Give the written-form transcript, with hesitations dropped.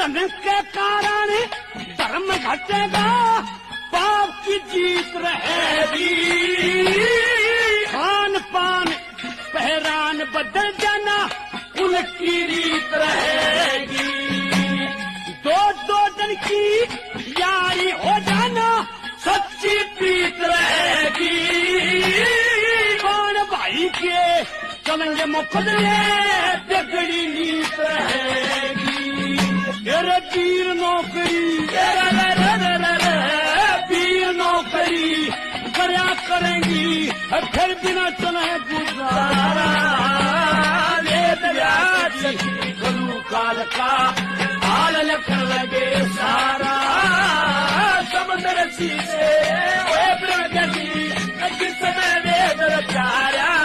धन के कारण धर्म घटेगा, पाप की जीत रहेगी। खान पान पहरान बदल जाना, उनकी रीत रहेगी। दो दिन की यारी हो जाना, सच्ची प्रीत रहेगी। कौन भाई के चलेंगे मुकदमे, बिगड़ी नीत रहेगी। तेरे वीर नौकरी, वीर नौकरी करया करेंगी, फिर बिना चले गुजारा। गुरु काल का हाल लखन लगे सारा, समुद्र सी से समय वेद रचाया।